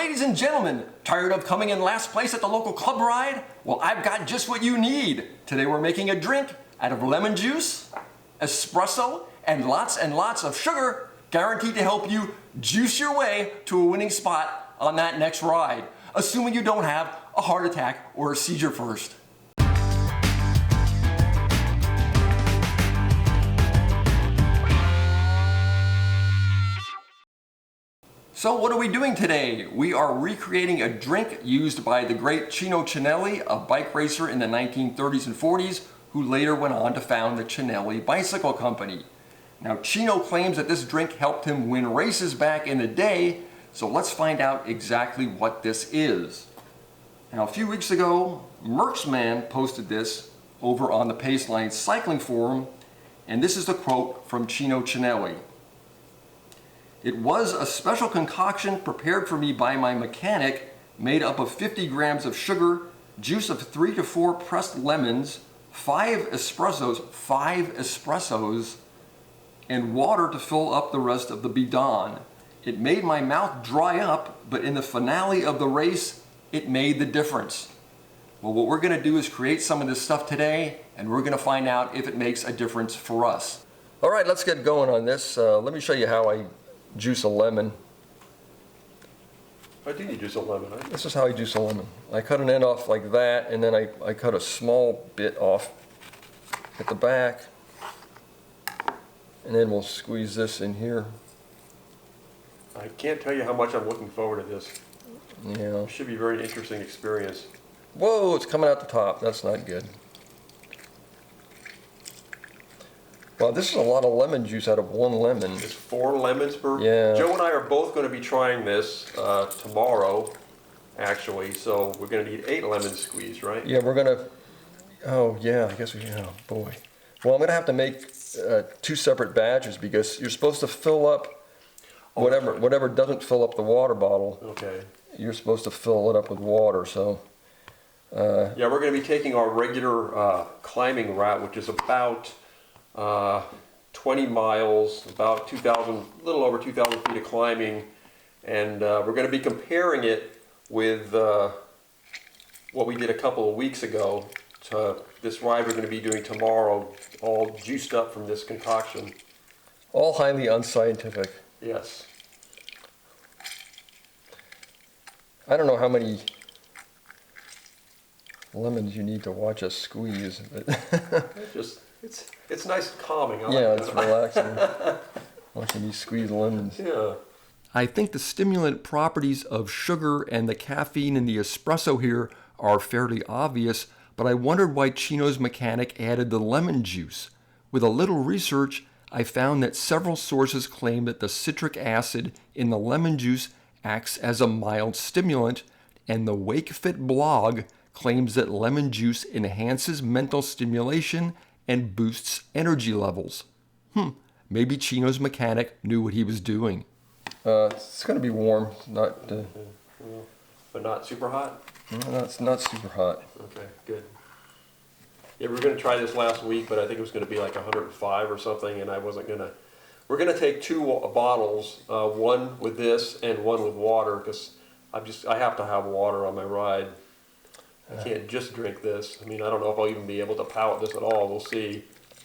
Ladies and gentlemen, tired of coming in last place at the local club ride? Well, I've got just what you need. Today we're making a drink out of lemon juice, espresso, and lots of sugar, guaranteed to help you juice your way to a winning spot on that next ride, assuming you don't have a heart attack or a seizure first. So what are we doing today? We are recreating a drink used by the great Cino Cinelli, a bike racer in the 1930s and 40s, who later went on to found the Cinelli Bicycle Company. Now, Cino claims that this drink helped him win races back in the day, so let's find out exactly what this is. Now, a few weeks ago, Mercksman posted this over on the Paceline Cycling Forum, and this is the quote from Cino Cinelli. "It was a special concoction prepared for me by my mechanic, made up of 50 grams of sugar, juice of 3 to 4 pressed lemons, 5 espressos, and water to fill up the rest of the bidon. It made my mouth dry up, but in the finale of the race, it made the difference." Well, what we're gonna do is create some of this stuff today, and we're gonna find out if it makes a difference for us. All right, let's get going on this. Let me show you how I juice a lemon. How do you juice a lemon? This is how I juice a lemon. I cut an end off like that, and then I cut a small bit off at the back, and then we'll squeeze this in here. I can't tell you how much I'm looking forward to this. Yeah. It should be a very interesting experience. Whoa, it's coming out the top. That's not good. Wow, this is a lot of lemon juice out of one lemon. It's 4 lemons per. Yeah. Joe and I are both going to be trying this tomorrow, actually. So we're going to need 8 lemons squeezed, right? Yeah, we're gonna. Oh yeah, I guess we. Oh boy. Well, I'm gonna have to make 2 separate batches because you're supposed to fill up whatever doesn't fill up the water bottle. Okay. You're supposed to fill it up with water. So. Yeah, we're going to be taking our regular climbing route, which is about 20 miles, about 2,000, a little over 2,000 feet of climbing, and we're going to be comparing it with what we did a couple of weeks ago to this ride we're going to be doing tomorrow, all juiced up from this concoction. All highly unscientific. Yes. I don't know how many lemons you need to watch us squeeze. It's nice and calming. Yeah, it's relaxing. Watching these squeeze lemons. Yeah. I think the stimulant properties of sugar and the caffeine in the espresso here are fairly obvious, but I wondered why Cino's mechanic added the lemon juice. With a little research, I found that several sources claim that the citric acid in the lemon juice acts as a mild stimulant, and the WakeFit blog claims that lemon juice enhances mental stimulation and boosts energy levels. Maybe Cino's mechanic knew what he was doing. It's going to be warm, not... But not super hot? No, it's not super hot. Okay, good. Yeah, we were going to try this last week, but I think it was going to be like 105 or something, and I wasn't going to... We're going to take 2 bottles, one with this and one with water, because I have to have water on my ride. I can't just drink this. I mean, I don't know if I'll even be able to palate this at all. We'll see.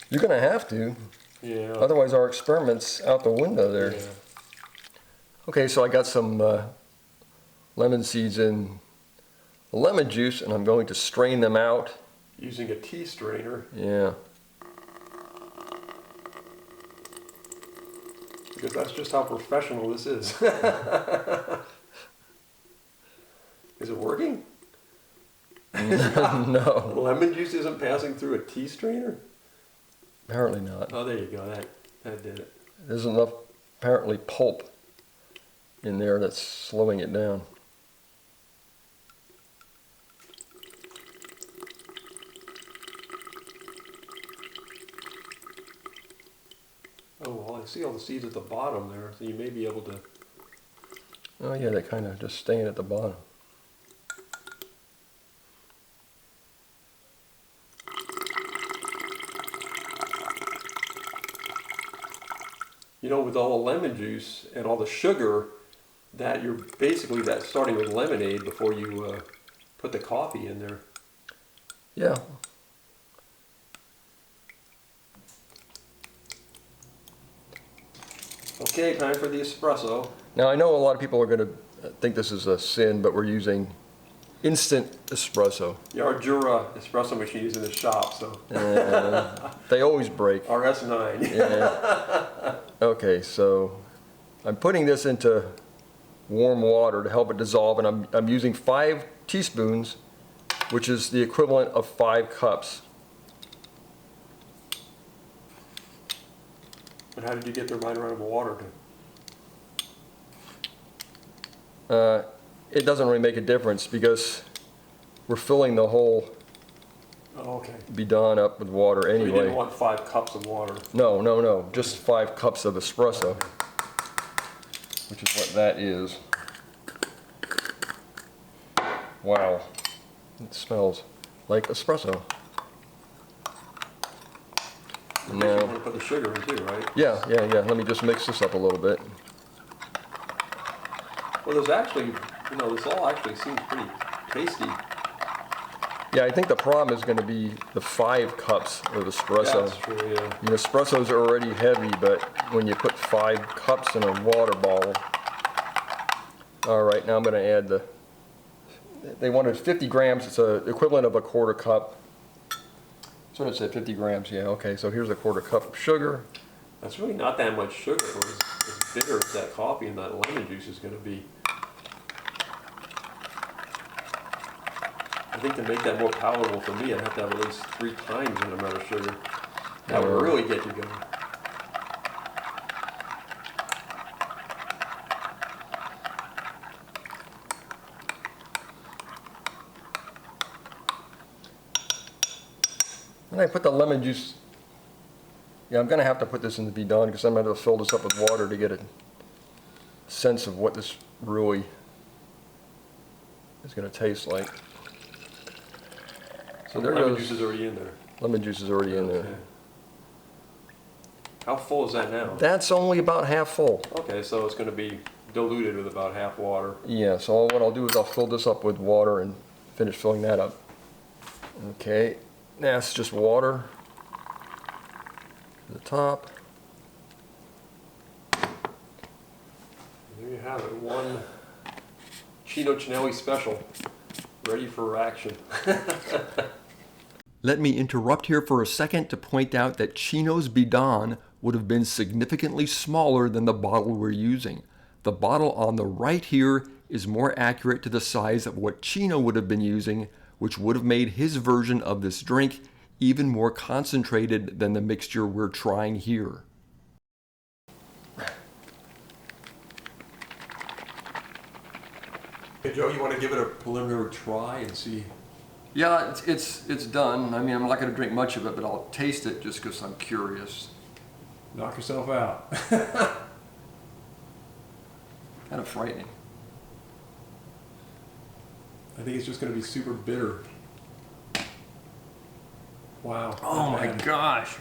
You're going to have to. Yeah. Otherwise, our experiment's out the window there. Yeah. Okay, so I got some lemon seeds in lemon juice, and I'm going to strain them out. Using a tea strainer. Yeah. Because that's just how professional this is. Is it working? No. Lemon juice isn't passing through a tea strainer? Apparently not. Oh, there you go. That did it. There's enough, apparently, pulp in there that's slowing it down. Oh, well, I see all the seeds at the bottom there, so you may be able to... Oh yeah, they kind of just staying at the bottom. You know, with all the lemon juice and all the sugar, that you're basically starting with lemonade before you put the coffee in there. Yeah. Okay, time for the espresso. Now I know a lot of people are going to think this is a sin, but we're using instant espresso. Yeah, our Jura espresso machine is in the shop, so. They always break. Our S9. Yeah. Okay, so I'm putting this into warm water to help it dissolve, and I'm using 5 teaspoons, which is the equivalent of 5 cups. And how did you get the right amount of water? It doesn't really make a difference because we're filling the whole bidon up with water anyway. So you didn't want 5 cups of water? No, no, no, just 5 cups of espresso, which is what that is. Wow, it smells like espresso. Now, you want to put the sugar in too, right? Yeah. Let me just mix this up a little bit. Well, there's actually, this all actually seems pretty tasty. Yeah, I think the problem is going to be the 5 cups of espresso. Yeah, that's true, yeah. Espressos are already heavy, but when you put 5 cups in a water bottle. All right, now I'm going to add they wanted 50 grams. It's the equivalent of a quarter cup. So it said 50 grams, yeah, okay. So here's a quarter cup of sugar. That's really not that much sugar for as bitter as that coffee and that lemon juice is going to be. I think to make that more palatable for me, I'd have to have at least 3 times the amount of sugar. That would really get you going. And I put the lemon juice. Yeah, I'm going to have to put this in the bidon because I'm going to fill this up with water to get a sense of what this really is going to taste like. So there lemon goes. Juice is already in there. Lemon juice is already in there. How full is that now? That's only about half full. Okay, so it's going to be diluted with about half water. Yeah, so what I'll do is I'll fill this up with water and finish filling that up. Okay, now it's just water to the top. There you have it, one Cino Cinelli special, ready for action. Let me interrupt here for a second to point out that Cino's bidon would have been significantly smaller than the bottle we're using. The bottle on the right here is more accurate to the size of what Cino would have been using, which would have made his version of this drink even more concentrated than the mixture we're trying here. Hey Joe, you want to give it a preliminary try and see? Yeah, it's done. I mean, I'm not going to drink much of it, but I'll taste it just because I'm curious. Knock yourself out. Kind of frightening. I think it's just going to be super bitter. Wow. Oh my gosh.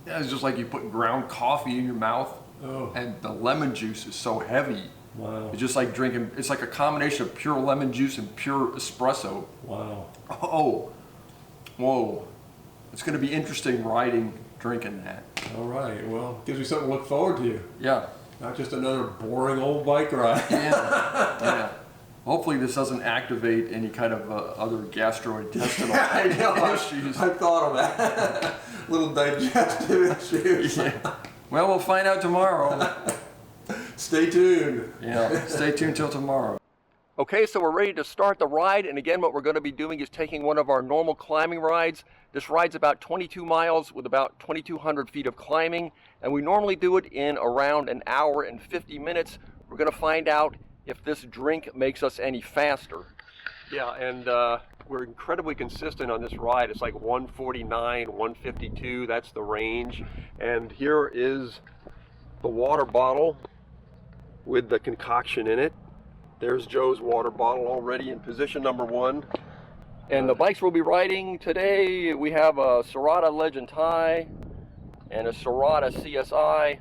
Yeah, it's just like you put ground coffee in your mouth, and the lemon juice is so heavy. Wow. It's just like drinking, it's like a combination of pure lemon juice and pure espresso. Wow. Oh, whoa. It's going to be interesting drinking that. All right, well, gives me something to look forward to. Yeah. Not just another boring old bike ride. Yeah. Hopefully this doesn't activate any kind of other gastrointestinal I know, issues. I thought of that. Little digestive issues. Yeah. Well, we'll find out tomorrow. Stay tuned. Yeah, stay tuned till tomorrow. Okay, so we're ready to start the ride, and again what we're going to be doing is taking one of our normal climbing rides. This ride's about 22 miles with about 2,200 feet of climbing, and we normally do it in around an hour and 50 minutes. We're going to find out if this drink makes us any faster. Yeah, and we're incredibly consistent on this ride. It's like 149, 152, that's the range. And here is the water bottle with the concoction in it. There's Joe's water bottle already in position number 1. And the bikes we'll be riding today, we have a Serrata Legend High and a Serrata CSI.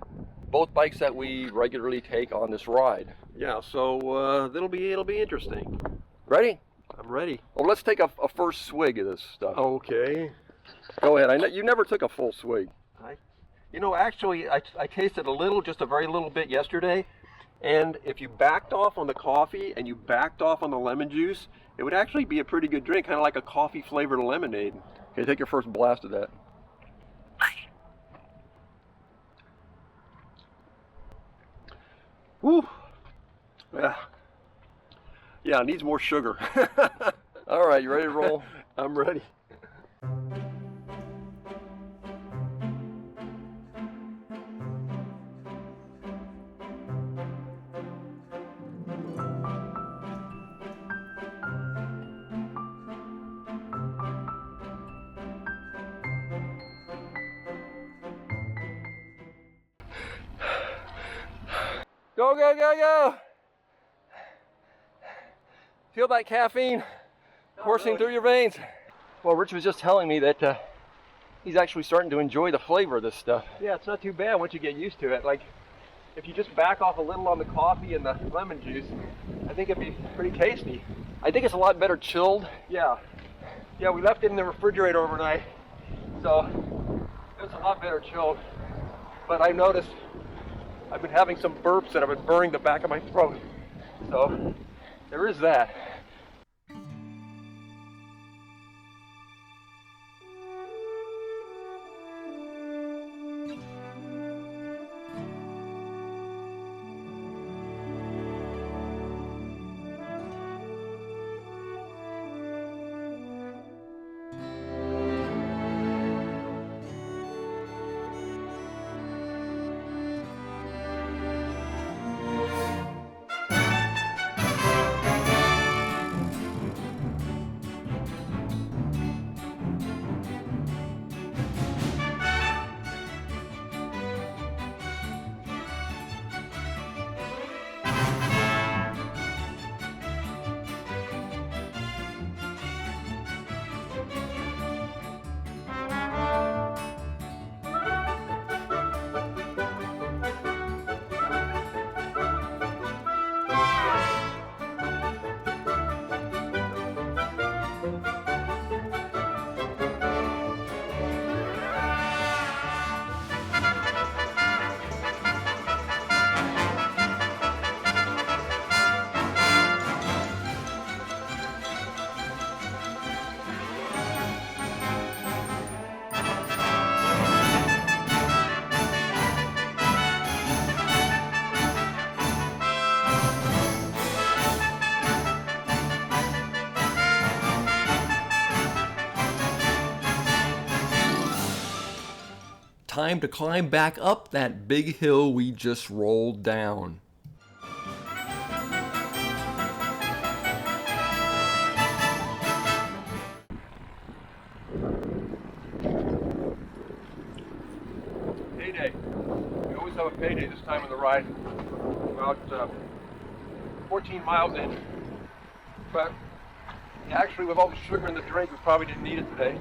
both bikes that we regularly take on this ride. Yeah, so it'll be interesting. Ready? I'm ready. Well, let's take a first swig of this stuff. Okay. Go ahead. You never took a full swig. Actually, I tasted a little, just a very little bit yesterday. And if you backed off on the coffee and you backed off on the lemon juice, it would actually be a pretty good drink, kind of like a coffee flavored lemonade. Okay, take your first blast of that. Whew. Yeah, it needs more sugar. All right, you ready to roll? I'm ready. Go, go, go, go! Feel that caffeine coursing through your veins. Well, Rich was just telling me that he's actually starting to enjoy the flavor of this stuff. Yeah, it's not too bad once you get used to it. Like, if you just back off a little on the coffee and the lemon juice, I think it'd be pretty tasty. I think it's a lot better chilled. Yeah. Yeah, we left it in the refrigerator overnight, so it's a lot better chilled. But I noticed I've been having some burps that have been burning the back of my throat. So there is that. Time to climb back up that big hill we just rolled down. Payday. We always have a payday this time of the ride. About 14 miles in. But actually, with all the sugar in the drink, we probably didn't need it today.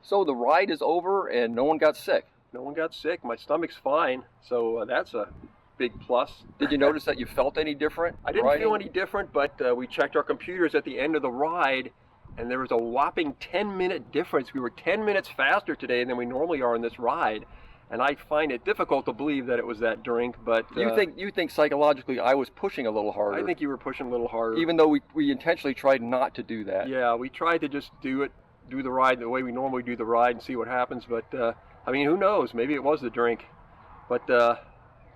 So the ride is over and no one got sick. No one got sick. My stomach's fine, so that's a big plus. Did you notice that you felt any different? I didn't riding? feel any different, but we checked our computers at the end of the ride, and there was a whopping 10-minute difference. We were 10 minutes faster today than we normally are in this ride, and I find it difficult to believe that it was that drink. But you think psychologically I was pushing a little harder? I think you were pushing a little harder, even though we intentionally tried not to do that. Yeah, we tried to just do the ride the way we normally do the ride and see what happens. But I mean, who knows? Maybe it was the drink, but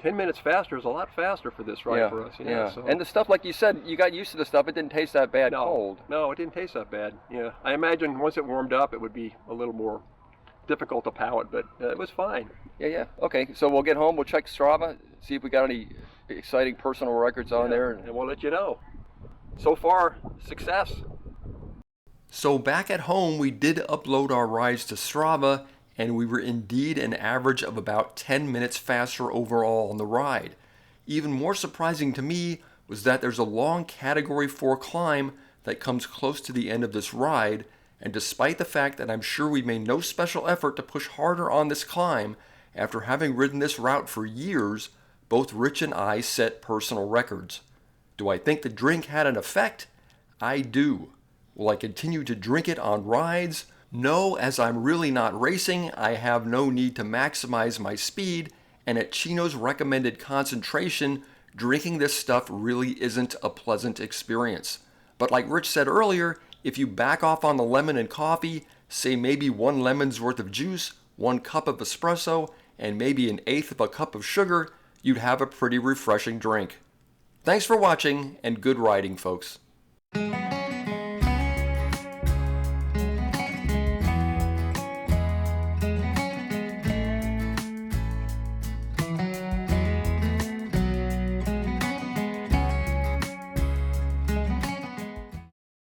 10 minutes faster is a lot faster for this ride for us. So. And the stuff, like you said, you got used to the stuff. It didn't taste that bad cold. No, it didn't taste that bad. Yeah, I imagine once it warmed up, it would be a little more difficult to palate, but it was fine. Yeah. Okay, so we'll get home. We'll check Strava, see if we got any exciting personal records on there, and we'll let you know. So far, success. So back at home, we did upload our rides to Strava, and we were indeed an average of about 10 minutes faster overall on the ride. Even more surprising to me was that there's a long Category 4 climb that comes close to the end of this ride, and despite the fact that I'm sure we made no special effort to push harder on this climb, after having ridden this route for years, both Rich and I set personal records. Do I think the drink had an effect? I do. Will I continue to drink it on rides? No, as I'm really not racing, I have no need to maximize my speed, and at Cino's recommended concentration, drinking this stuff really isn't a pleasant experience. But like Rich said earlier, if you back off on the lemon and coffee, say maybe 1 lemon's worth of juice, 1 cup of espresso, and maybe 1/8 of a cup of sugar, you'd have a pretty refreshing drink. Thanks for watching, and good riding, folks.